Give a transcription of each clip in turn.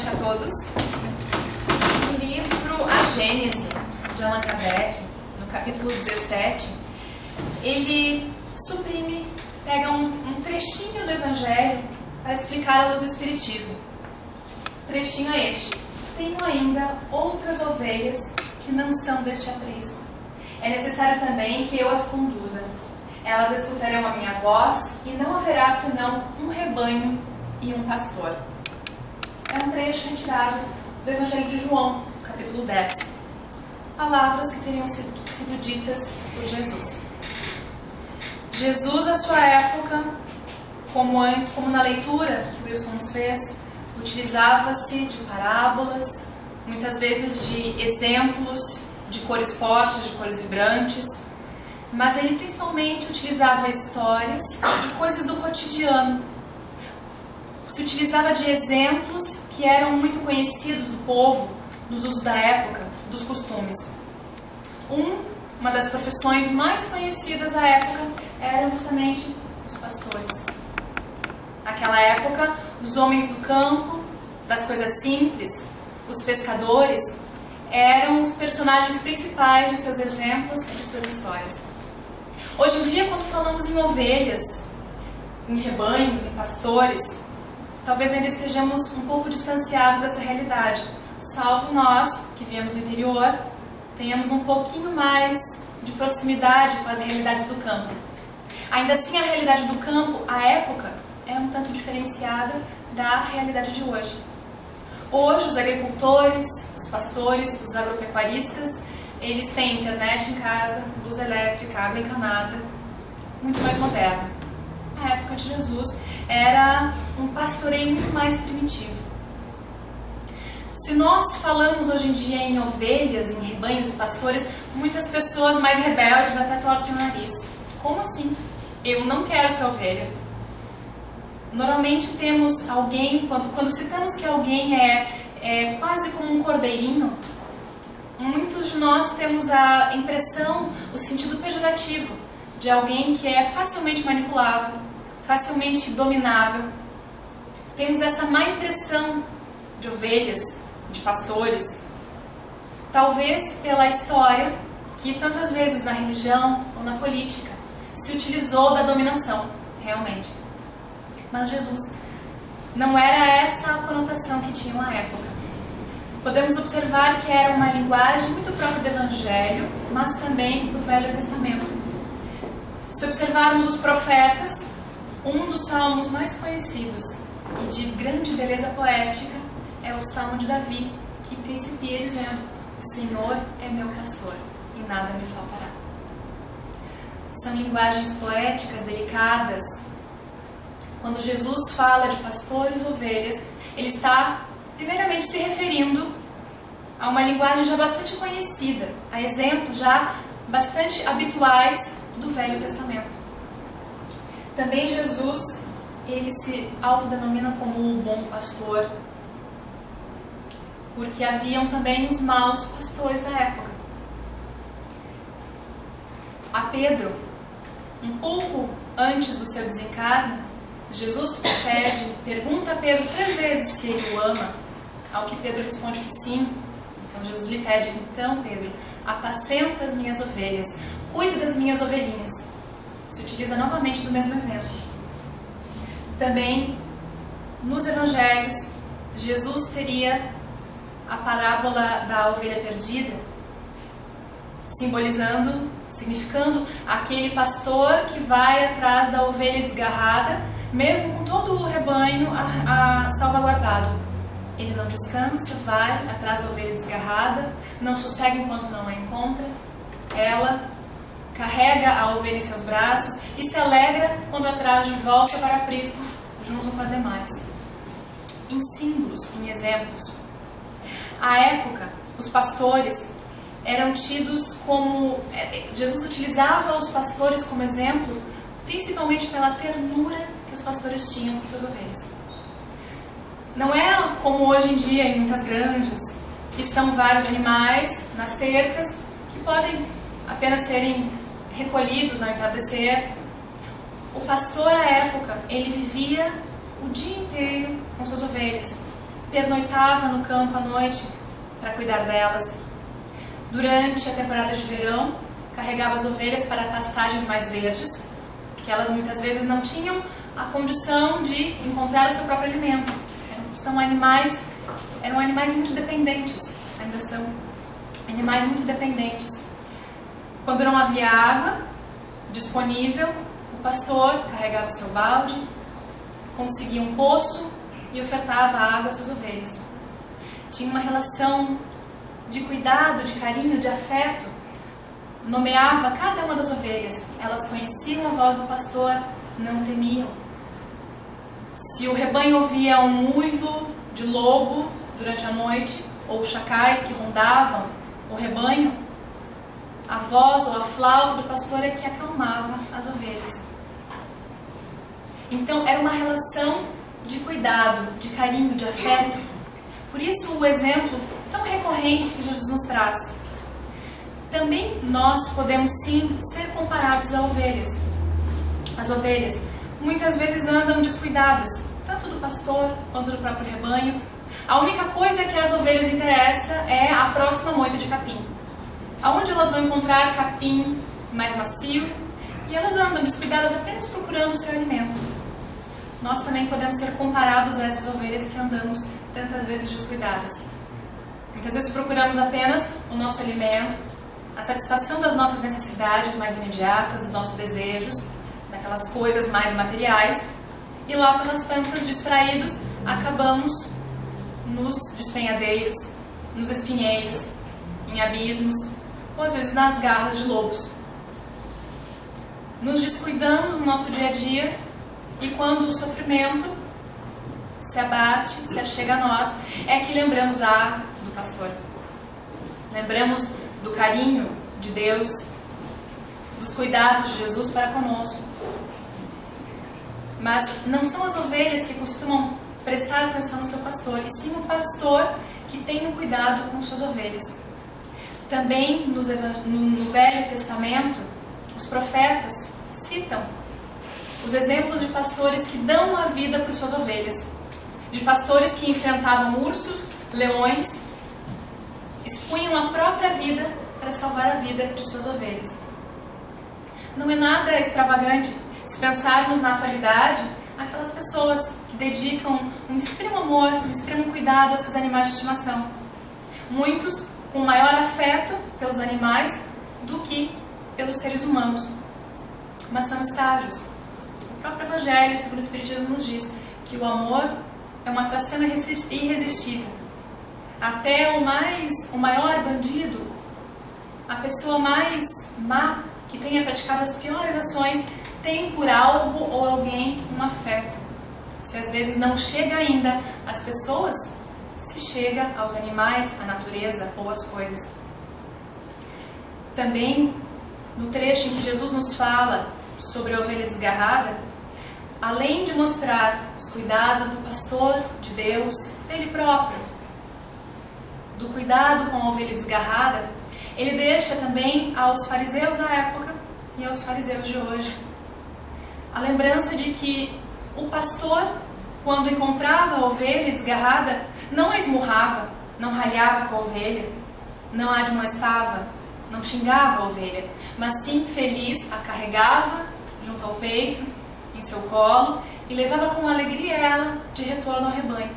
noite a todos. O livro A Gênese, de Allan Kardec, no capítulo 17, ele pega um trechinho do Evangelho para explicar a luz do Espiritismo. O trechinho é este: tenho ainda outras ovelhas que não são deste aprisco. É necessário também que eu as conduza. Elas escutarão a minha voz e não haverá senão um rebanho e um pastor. É um trecho retirado do Evangelho de João, capítulo 10. Palavras que teriam sido ditas por Jesus. Jesus, à sua época, como na leitura que o Wilson nos fez, utilizava-se de parábolas, muitas vezes de exemplos de cores fortes, de cores vibrantes, mas ele principalmente utilizava histórias e coisas do cotidiano. Se utilizava de exemplos que eram muito conhecidos do povo, dos usos da época, dos costumes. Uma das profissões mais conhecidas da época eram justamente os pastores. Naquela época, os homens do campo, das coisas simples, os pescadores, eram os personagens principais de seus exemplos e de suas histórias. Hoje em dia, quando falamos em ovelhas, em rebanhos, em pastores, talvez ainda estejamos um pouco distanciados dessa realidade, salvo nós, que viemos do interior, tenhamos um pouquinho mais de proximidade com as realidades do campo. Ainda assim, a realidade do campo, a época, é um tanto diferenciada da realidade de hoje. Hoje, os agricultores, os pastores, os agropecuaristas, eles têm internet em casa, luz elétrica, água encanada, muito mais moderno. Na época de Jesus, era um pastoreio muito mais primitivo. Se nós falamos hoje em dia em ovelhas, em rebanhos e pastores, muitas pessoas mais rebeldes até torcem o nariz. Como assim? Eu não quero ser ovelha. Normalmente temos alguém, quando citamos que alguém é quase como um cordeirinho, muitos de nós temos a impressão, o sentido pejorativo de alguém que é facilmente manipulável, facilmente dominável. Temos essa má impressão de ovelhas, de pastores, talvez pela história que tantas vezes na religião ou na política se utilizou da dominação, realmente. Mas Jesus, não era essa a conotação que tinha na época. Podemos observar que era uma linguagem muito própria do Evangelho, mas também do Velho Testamento. Se observarmos os profetas, um dos salmos mais conhecidos e de grande beleza poética é o Salmo de Davi, que principia dizendo: o Senhor é meu pastor e nada me faltará. São linguagens poéticas, delicadas. Quando Jesus fala de pastores e ovelhas, ele está primeiramente se referindo a uma linguagem já bastante conhecida, a exemplos já bastante habituais do Velho Testamento. Também Jesus, ele se autodenomina como o bom pastor, porque haviam também os maus pastores da época. A Pedro, um pouco antes do seu desencarne, Jesus pergunta a Pedro 3 vezes se ele o ama, ao que Pedro responde que sim. Então Jesus lhe pede: então Pedro, apacenta as minhas ovelhas, cuida das minhas ovelhinhas. Se utiliza novamente do mesmo exemplo. Também nos evangelhos, Jesus teria a parábola da ovelha perdida, significando aquele pastor que vai atrás da ovelha desgarrada, mesmo com todo o rebanho salvaguardado. Ele não descansa, vai atrás da ovelha desgarrada, não sossega enquanto não a encontra. Ela carrega a ovelha em seus braços e se alegra quando a traz de volta para aprisco, junto com as demais. Em símbolos, em exemplos. À época, os pastores eram tidos como... Jesus utilizava os pastores como exemplo, principalmente pela ternura que os pastores tinham por suas ovelhas. Não é como hoje em dia em muitas granjas, que são vários animais nas cercas, que podem apenas serem recolhidos ao entardecer. O pastor, à época, ele vivia o dia inteiro com suas ovelhas. pernoitava no campo à noite para cuidar delas. Durante a temporada de verão, carregava as ovelhas para pastagens mais verdes, porque elas muitas vezes não tinham a condição de encontrar o seu próprio alimento. Eram animais muito dependentes, ainda são animais muito dependentes. Quando não havia água disponível, o pastor carregava seu balde, conseguia um poço e ofertava água às suas ovelhas. Tinha uma relação de cuidado, de carinho, de afeto. Nomeava cada uma das ovelhas. Elas conheciam a voz do pastor, não temiam. Se o rebanho ouvia um uivo de lobo durante a noite, ou chacais que rondavam o rebanho, a voz ou a flauta do pastor é que acalmava as ovelhas. Então era uma relação de cuidado, de carinho, de afeto. Por isso o exemplo tão recorrente que Jesus nos traz. Também nós podemos sim ser comparados a ovelhas. As ovelhas muitas vezes andam descuidadas, tanto do pastor quanto do próprio rebanho. A única coisa que às ovelhas interessa é a próxima moita de capim. Aonde elas vão encontrar capim mais macio, e elas andam descuidadas apenas procurando o seu alimento. Nós também podemos ser comparados a essas ovelhas que andamos tantas vezes descuidadas. Muitas vezes procuramos apenas o nosso alimento, a satisfação das nossas necessidades mais imediatas, dos nossos desejos, daquelas coisas mais materiais, e lá pelas tantas, distraídos, acabamos nos despenhadeiros, nos espinheiros, em abismos, ou às vezes nas garras de lobos. Nos descuidamos no nosso dia a dia, e quando o sofrimento se abate, se achega a nós, é que lembramos do pastor. Lembramos do carinho de Deus, dos cuidados de Jesus para conosco. Mas não são as ovelhas que costumam prestar atenção no seu pastor, e sim o pastor que tem um cuidado com suas ovelhas. Também no Velho Testamento, os profetas citam os exemplos de pastores que dão a vida por suas ovelhas, de pastores que enfrentavam ursos, leões, expunham a própria vida para salvar a vida de suas ovelhas. Não é nada extravagante se pensarmos na atualidade aquelas pessoas que dedicam um extremo amor, um extremo cuidado aos seus animais de estimação. Muitos com maior afeto pelos animais do que pelos seres humanos. Mas são estágios. O próprio Evangelho, segundo o Espiritismo, nos diz que o amor é uma atração irresistível. Até o maior bandido, a pessoa mais má, que tenha praticado as piores ações, tem por algo ou alguém um afeto. Se às vezes não chega ainda às pessoas, se chega aos animais, à natureza ou às coisas. Também, no trecho em que Jesus nos fala sobre a ovelha desgarrada, além de mostrar os cuidados do pastor, de Deus, dele próprio, do cuidado com a ovelha desgarrada, ele deixa também aos fariseus da época e aos fariseus de hoje a lembrança de que o pastor, quando encontrava a ovelha desgarrada, não a esmurrava, não ralhava com a ovelha, não a admoestava, não xingava a ovelha, mas sim, feliz, a carregava junto ao peito, em seu colo, e levava com alegria ela de retorno ao rebanho.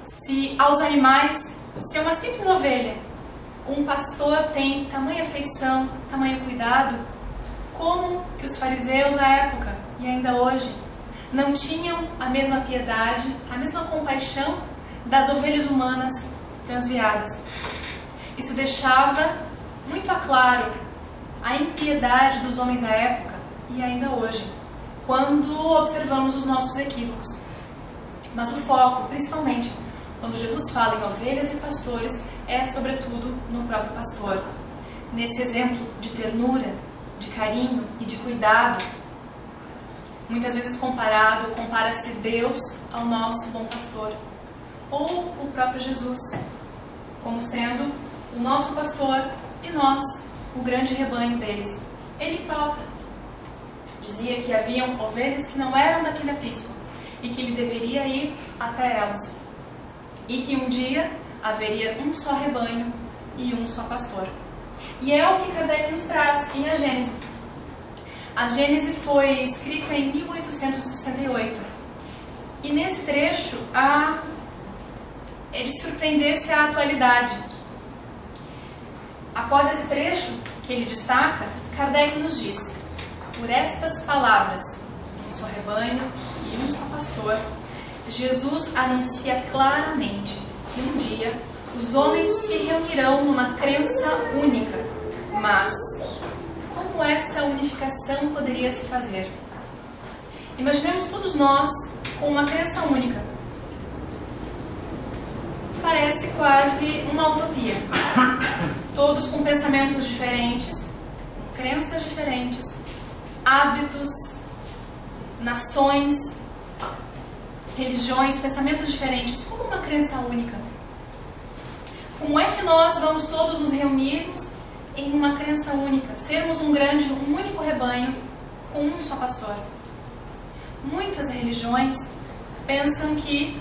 Se aos animais, se é uma simples ovelha, um pastor tem tamanha afeição, tamanho cuidado, como que os fariseus à época, e ainda hoje, não tinham a mesma piedade, a mesma compaixão das ovelhas humanas transviadas. Isso deixava muito a claro a impiedade dos homens à época e ainda hoje, quando observamos os nossos equívocos. Mas o foco, principalmente, quando Jesus fala em ovelhas e pastores, é sobretudo no próprio pastor. Nesse exemplo de ternura, de carinho e de cuidado, muitas vezes compara-se Deus ao nosso bom pastor, ou o próprio Jesus, como sendo o nosso pastor e nós, o grande rebanho deles. Ele próprio dizia que haviam ovelhas que não eram daquele aprisco, e que ele deveria ir até elas. E que um dia haveria um só rebanho e um só pastor. E é o que Kardec nos traz em A Gênese. A Gênese foi escrita em 1868. E nesse trecho é de surpreender-se a atualidade. Após esse trecho que ele destaca, Kardec nos diz: por estas palavras, um só rebanho e um só pastor, Jesus anuncia claramente que um dia os homens se reunirão numa crença única. Mas como essa unificação poderia se fazer? Imaginemos todos nós com uma crença única. Parece quase uma utopia. Todos com pensamentos diferentes, com crenças diferentes, hábitos, nações, religiões, pensamentos diferentes. Como uma crença única? Como é que nós vamos todos nos reunirmos em uma crença única? Sermos um único rebanho com um só pastor? Muitas religiões pensam que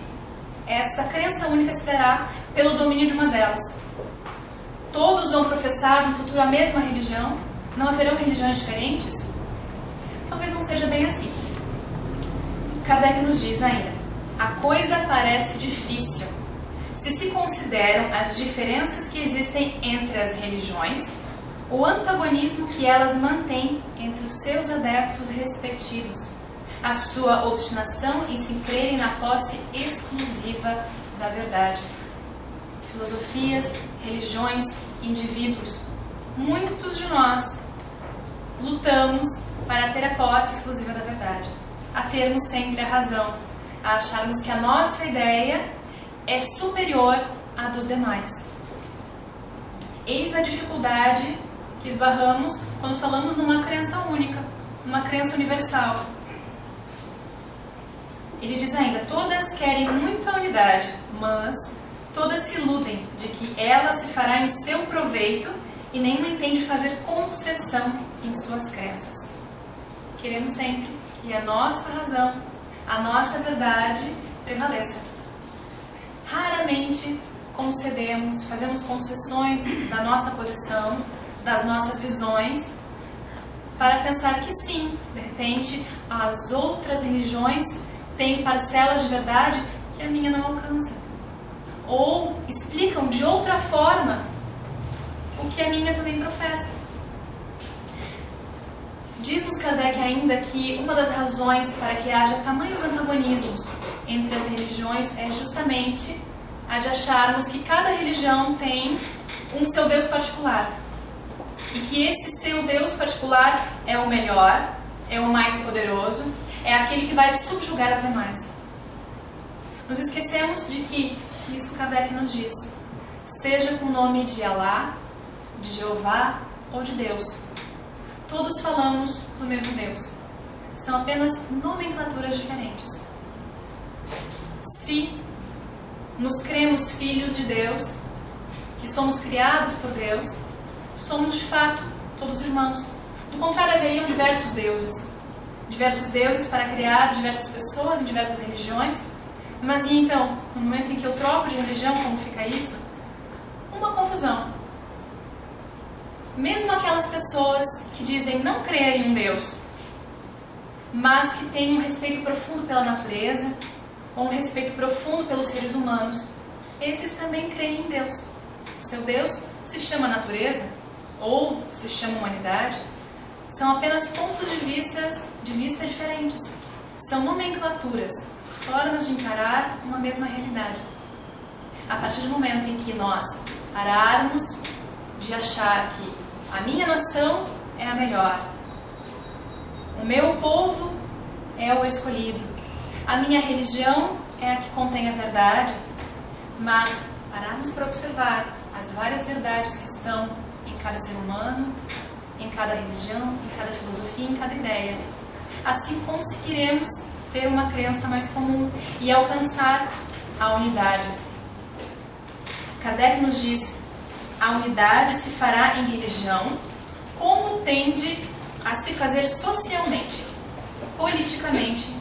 essa crença única se dará pelo domínio de uma delas. Todos vão professar no futuro a mesma religião? Não haverão religiões diferentes? Talvez não seja bem assim. Kardec nos diz ainda: a coisa parece difícil se consideram as diferenças que existem entre as religiões, o antagonismo que elas mantêm entre os seus adeptos respectivos, a sua obstinação em se crerem na posse exclusiva da verdade. Filosofias, religiões, indivíduos, muitos de nós lutamos para ter a posse exclusiva da verdade, a termos sempre a razão, a acharmos que a nossa ideia é superior à dos demais. Eis a dificuldade que esbarramos quando falamos numa crença única, numa crença universal. Ele diz ainda: todas querem muito a unidade, mas todas se iludem de que ela se fará em seu proveito e nenhuma entende fazer concessão em suas crenças. Queremos sempre que a nossa razão, a nossa verdade prevaleça. Raramente concedemos, fazemos concessões da nossa posição, das nossas visões, para pensar que sim, de repente, as outras religiões têm parcelas de verdade que a minha não alcança. Ou explicam de outra forma o que a minha também professa. Diz-nos Kardec ainda que uma das razões para que haja tamanhos antagonismos entre as religiões é justamente a de acharmos que cada religião tem um seu Deus particular. E que esse seu Deus particular é o melhor, é o mais poderoso, é aquele que vai subjugar as demais. Nos esquecemos de que, isso Kardec nos diz, seja com o nome de Alá, de Jeová ou de Deus, todos falamos do mesmo Deus. São apenas nomenclaturas diferentes. Se nos cremos filhos de Deus, que somos criados por Deus, somos de fato todos irmãos. Do contrário, haveriam diversos deuses para criar diversas pessoas em diversas religiões. Mas e então, no momento em que eu troco de religião, como fica isso? Uma confusão. Mesmo aquelas pessoas que dizem não crer em um Deus, mas que têm um respeito profundo pela natureza, ou um respeito profundo pelos seres humanos, esses também creem em Deus. O seu Deus se chama natureza, ou se chama humanidade. São apenas pontos de vista diferentes. São nomenclaturas, formas de encarar uma mesma realidade. A partir do momento em que nós pararmos de achar que a minha nação é a melhor, o meu povo é o escolhido, a minha religião é a que contém a verdade, mas pararmos para observar as várias verdades que estão em cada ser humano, em cada religião, em cada filosofia, em cada ideia. Assim conseguiremos ter uma crença mais comum e alcançar a unidade. Kardec nos diz: a unidade se fará em religião como tende a se fazer socialmente, politicamente,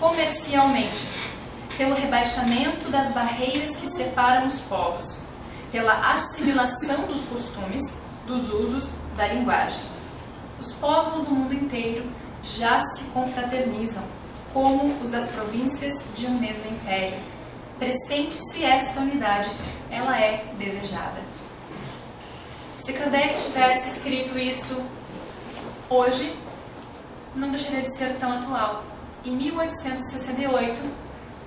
comercialmente, pelo rebaixamento das barreiras que separam os povos, pela assimilação dos costumes, dos usos, da linguagem. Os povos do mundo inteiro já se confraternizam, como os das províncias de um mesmo império. Pressente-se esta unidade, ela é desejada. Se Kardec tivesse escrito isso hoje, não deixaria de ser tão atual. Em 1868,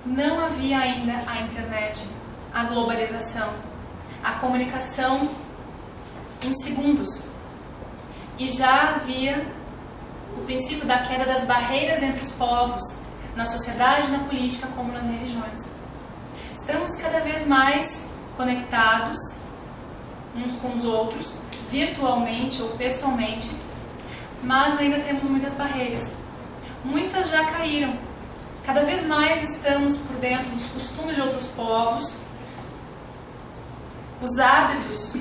não havia ainda a internet, a globalização, a comunicação em segundos. E já havia o princípio da queda das barreiras entre os povos, na sociedade, na política, como nas religiões. Estamos cada vez mais conectados uns com os outros, virtualmente ou pessoalmente, mas ainda temos muitas barreiras. Muitas já caíram. Cada vez mais estamos por dentro dos costumes de outros povos, os hábitos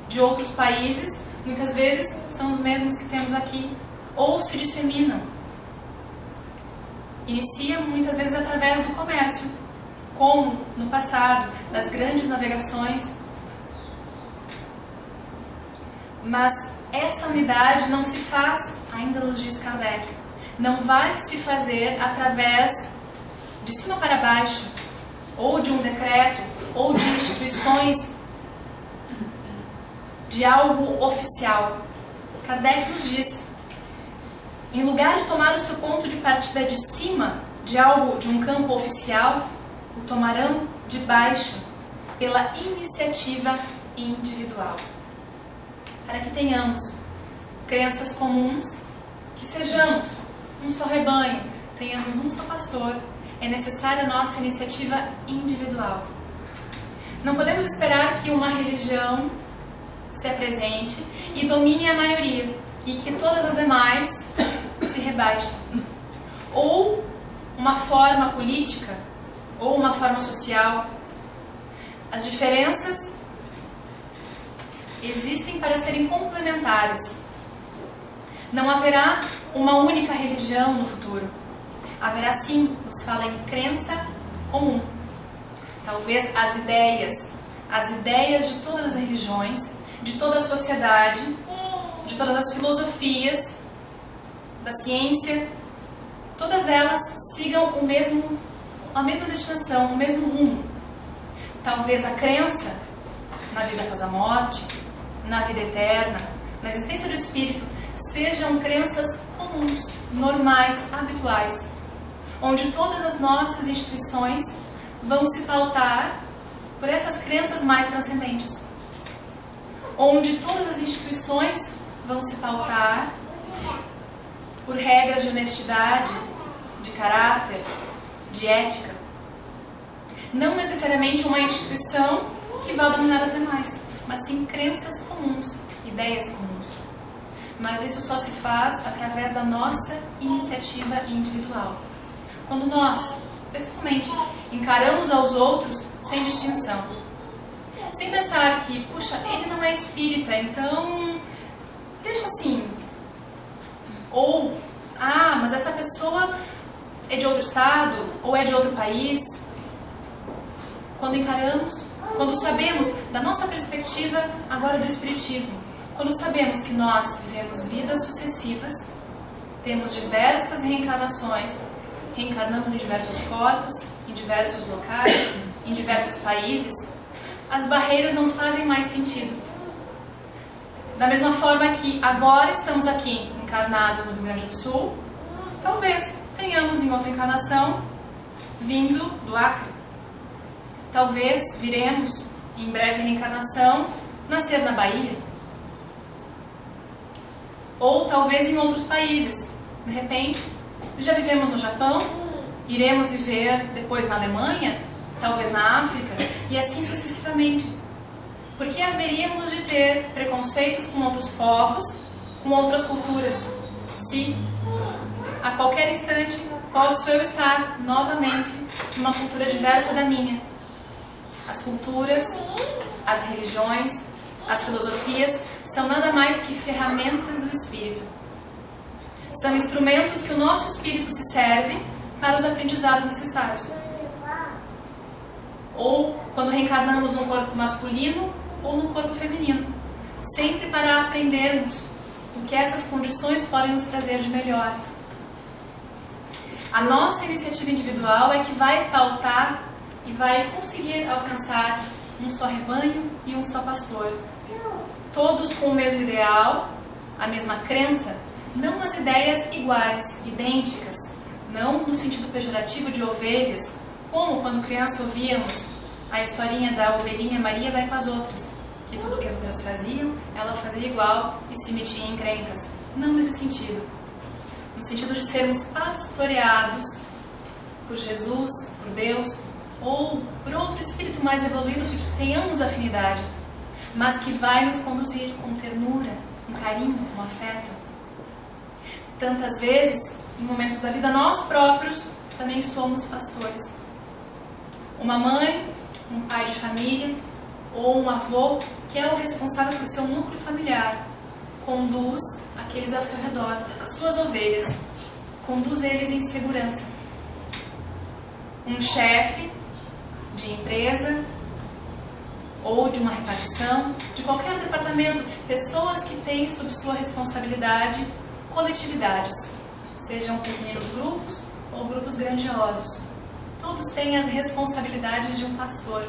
de outros países, muitas vezes são os mesmos que temos aqui, ou se disseminam. Inicia muitas vezes através do comércio, como no passado, das grandes navegações. Mas essa unidade não se faz, ainda nos diz Kardec, não vai se fazer através de cima para baixo, ou de um decreto, ou de instituições, de algo oficial. Kardec nos diz, em lugar de tomar o seu ponto de partida de cima, de algo, de um campo oficial, o tomarão de baixo, pela iniciativa individual. Para que tenhamos crenças comuns, que sejamos um só rebanho, tenhamos um só pastor, é necessária a nossa iniciativa individual. Não podemos esperar que uma religião se apresente e domine a maioria e que todas as demais se rebaixem. Ou uma forma política, ou uma forma social. As diferenças existem para serem complementares. Não haverá uma única religião no futuro. Haverá sim, nos fala em crença comum. Talvez as ideias de todas as religiões, de toda a sociedade, de todas as filosofias, da ciência, todas elas sigam a mesma destinação, o mesmo rumo. Talvez a crença na vida após a morte, na vida eterna, na existência do espírito, sejam crenças comuns, normais, habituais, onde todas as nossas instituições vão se pautar por essas crenças mais transcendentes, onde todas as instituições vão se pautar por regras de honestidade, de caráter, de ética. Não necessariamente uma instituição que vá dominar as demais, mas sim crenças comuns, ideias comuns. Mas isso só se faz através da nossa iniciativa individual. Quando nós, pessoalmente, encaramos aos outros sem distinção. Sem pensar que, puxa, ele não é espírita, então deixa assim. Ou, mas essa pessoa é de outro estado, ou é de outro país. Quando encaramos, quando sabemos da nossa perspectiva agora do espiritismo, quando sabemos que nós vivemos vidas sucessivas, temos diversas reencarnações, reencarnamos em diversos corpos, em diversos locais, em diversos países, as barreiras não fazem mais sentido. Da mesma forma que agora estamos aqui, encarnados no Rio Grande do Sul, talvez tenhamos em outra encarnação vindo do Acre. Talvez viremos, em breve reencarnação, nascer na Bahia. Ou talvez em outros países. De repente, já vivemos no Japão, iremos viver depois na Alemanha, talvez na África, e assim sucessivamente. Por que haveríamos de ter preconceitos com outros povos, com outras culturas, se a qualquer instante posso eu estar novamente numa cultura diversa da minha? As culturas, as religiões, as filosofias são nada mais que ferramentas do espírito. São instrumentos que o nosso espírito se serve para os aprendizados necessários. Ou quando reencarnamos no corpo masculino ou no corpo feminino, sempre para aprendermos o que essas condições podem nos trazer de melhor. A nossa iniciativa individual é que vai pautar e vai conseguir alcançar um só rebanho e um só pastor. Todos com o mesmo ideal, a mesma crença, não as ideias iguais, idênticas, não no sentido pejorativo de ovelhas, como quando criança ouvíamos a historinha da ovelhinha Maria vai com as outras, que tudo que as outras faziam, ela fazia igual e se metia em encrencas. Não nesse sentido. No sentido de sermos pastoreados por Jesus, por Deus, ou por outro espírito mais evoluído que tenhamos afinidade, mas que vai nos conduzir com ternura, com carinho, com afeto. Tantas vezes, em momentos da vida, nós próprios também somos pastores. Uma mãe, um pai de família ou um avô que é o responsável por seu núcleo familiar conduz aqueles ao seu redor, suas ovelhas, conduz eles em segurança. Um chefe de empresa ou de uma repartição, de qualquer departamento, pessoas que têm sob sua responsabilidade coletividades, sejam pequenos grupos ou grupos grandiosos. Todos têm as responsabilidades de um pastor.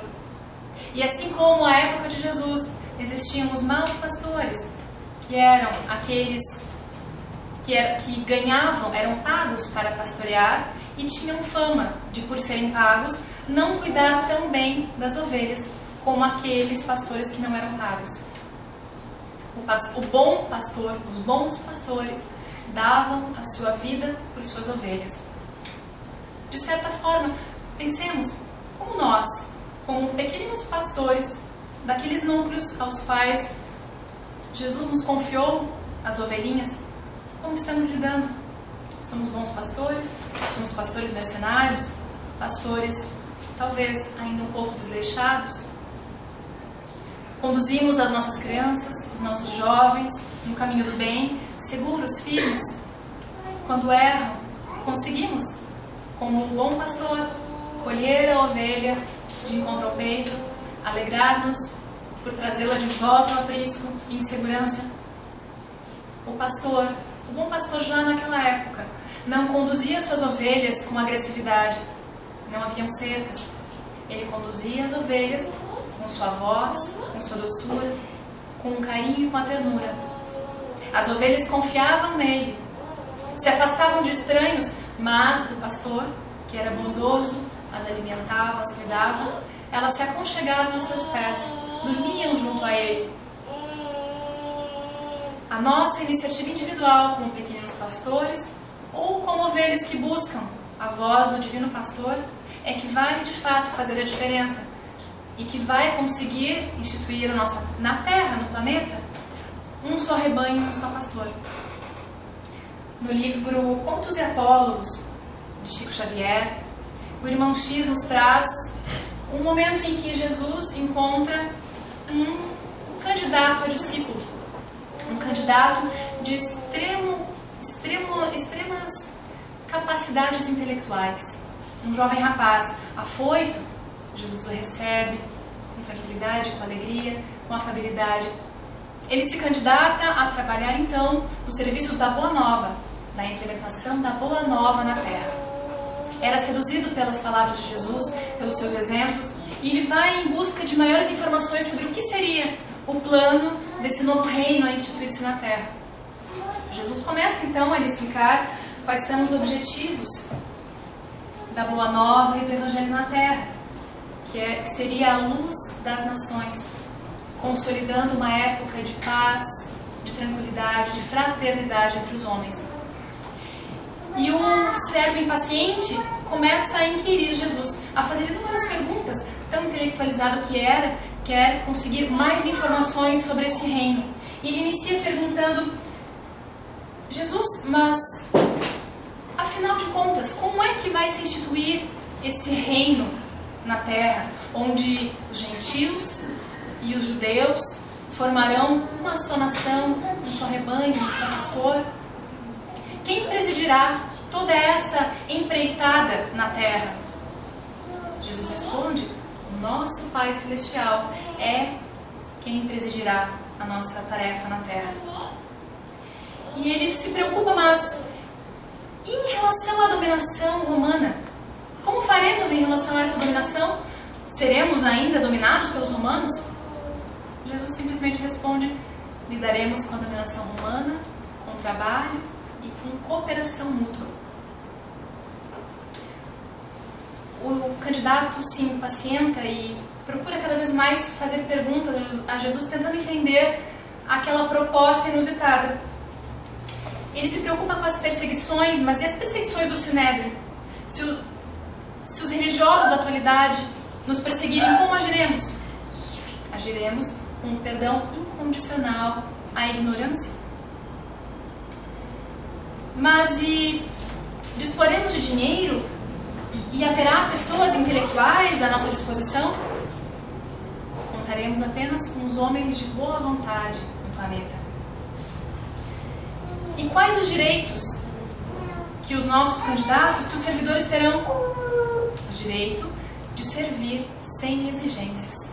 E assim como à época de Jesus existiam os maus pastores, que eram aqueles que ganhavam, eram pagos para pastorear e tinham fama de, por serem pagos, não cuidar tão bem das ovelhas como aqueles pastores que não eram pagos. O bom pastor, os bons pastores, davam a sua vida por suas ovelhas. De certa forma, pensemos como nós, como pequeninos pastores daqueles núcleos aos quais Jesus nos confiou as ovelhinhas, como estamos lidando? Somos bons pastores? Somos pastores mercenários? Pastores talvez ainda um pouco desleixados? Conduzimos as nossas crianças, os nossos jovens no caminho do bem, seguros, firmes? Quando erram, conseguimos, como um bom pastor, colher a ovelha de encontro ao peito, alegrar-nos por trazê-la de volta ao aprisco em segurança? O bom pastor já naquela época, não conduzia suas ovelhas com agressividade, não haviam cercas. Ele conduzia as ovelhas com sua voz, com sua doçura, com um carinho e com a ternura. As ovelhas confiavam nele, se afastavam de estranhos, mas do pastor, que era bondoso, as alimentava, as cuidava, elas se aconchegavam aos seus pés, dormiam junto a ele. A nossa iniciativa individual como pequenos pastores ou como ovelhas que buscam a voz do divino pastor é que vai de fato fazer a diferença e que vai conseguir instituir na Terra, no planeta, um só rebanho, um só pastor. No livro Contos e Apólogos, de Chico Xavier, o irmão X nos traz um momento em que Jesus encontra um candidato a discípulo, um candidato de extremas capacidades intelectuais, um jovem rapaz afoito. Jesus o recebe com tranquilidade, com alegria, com afabilidade. Ele se candidata a trabalhar então nos serviços da Boa Nova, da implementação da Boa Nova na Terra. Era seduzido pelas palavras de Jesus, pelos seus exemplos, e ele vai em busca de maiores informações sobre o que seria o plano desse novo reino a instituir-se na Terra. Jesus começa então a lhe explicar quais são os objetivos da Boa Nova e do Evangelho na Terra, que seria a luz das nações, consolidando uma época de paz, de tranquilidade, de fraternidade entre os homens. E o servo impaciente começa a inquirir Jesus, a fazer inúmeras perguntas, tão intelectualizado que era, quer conseguir mais informações sobre esse reino. E ele inicia perguntando: Jesus, mas afinal de contas, como é que vai se instituir esse reino na terra, onde os gentios e os judeus formarão uma só nação, um só rebanho, um só pastor? Quem presidirá toda essa empreitada na terra? Jesus responde: o nosso Pai Celestial é quem presidirá a nossa tarefa na terra. E ele se preocupa, mas em relação à dominação romana, como faremos em relação a essa dominação? Seremos ainda dominados pelos romanos? Jesus simplesmente responde: lidaremos com a dominação romana, com trabalho e com cooperação mútua. O candidato se impacienta e procura cada vez mais fazer perguntas a Jesus, tentando entender aquela proposta inusitada. Ele se preocupa com as perseguições, mas e as perseguições do Sinédrio? Se os religiosos da atualidade nos perseguirem, como agiremos? Agiremos com um perdão incondicional à ignorância. Mas e disporemos de dinheiro e haverá pessoas intelectuais à nossa disposição? Contaremos apenas com os homens de boa vontade no planeta. E quais os direitos que os nossos candidatos, que os servidores terão? O direito de servir sem exigências.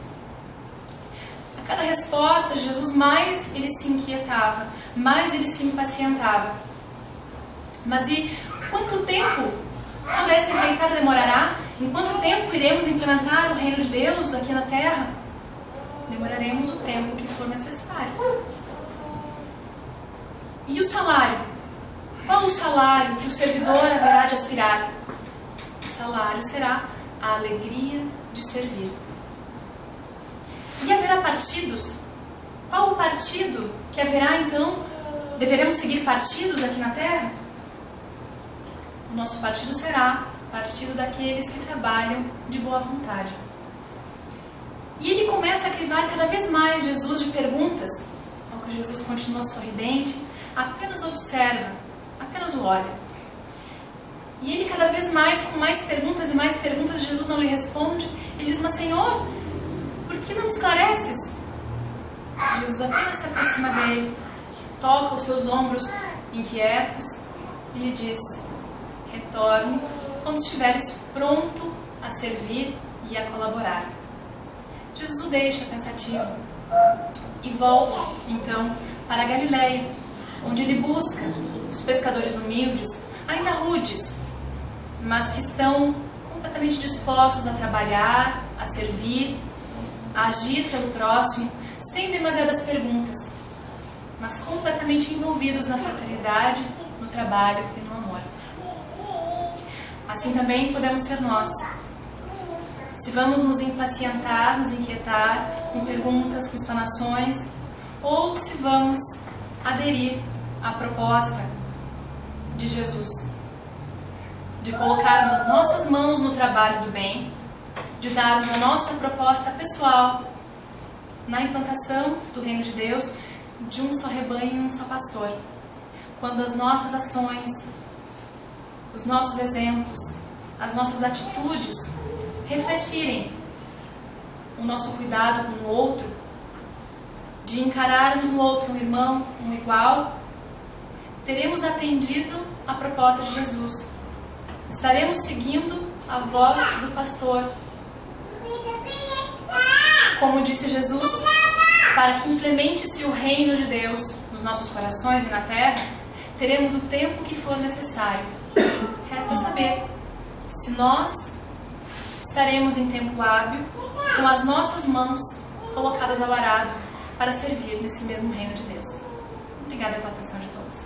A cada resposta de Jesus, mais ele se inquietava, mais ele se impacientava. Mas e quanto tempo toda essa empreitada demorará? Em quanto tempo iremos implementar o reino de Deus aqui na terra? Demoraremos o tempo que for necessário. E o salário? Qual o salário que o servidor haverá de aspirar? O salário será a alegria de servir. E haverá partidos? Qual o partido que haverá então? Deveremos seguir partidos aqui na terra? O nosso partido será o partido daqueles que trabalham de boa vontade. E ele começa a crivar cada vez mais Jesus de perguntas, ao que Jesus continua sorridente, apenas observa, apenas o olha. E ele cada vez mais, com mais perguntas e mais perguntas, Jesus não lhe responde. Ele diz: mas Senhor, por que não me esclareces? Jesus apenas se aproxima dele, toca os seus ombros inquietos e lhe diz: retorne quando estiveres pronto a servir e a colaborar. Jesus o deixa pensativo e volta então para a Galileia, onde ele busca os pescadores humildes, ainda rudes, mas que estão completamente dispostos a trabalhar, a servir, a agir pelo próximo, sem demasiadas perguntas, mas completamente envolvidos na fraternidade, no trabalho e no amor. Assim também podemos ser nós. Se vamos nos impacientar, nos inquietar com perguntas, com explanações, ou se vamos aderir à proposta de Jesus, de colocarmos as nossas mãos no trabalho do bem, de darmos a nossa proposta pessoal na implantação do reino de Deus, de um só rebanho e um só pastor. Quando as nossas ações, os nossos exemplos, as nossas atitudes refletirem o nosso cuidado com o outro, de encararmos no outro um irmão, um igual, teremos atendido a proposta de Jesus. Estaremos seguindo a voz do pastor. Como disse Jesus, para que implemente-se o reino de Deus nos nossos corações e na terra, teremos o tempo que for necessário. Resta saber se nós estaremos em tempo hábil, com as nossas mãos colocadas ao arado, para servir nesse mesmo reino de Deus. Obrigada pela atenção de todos.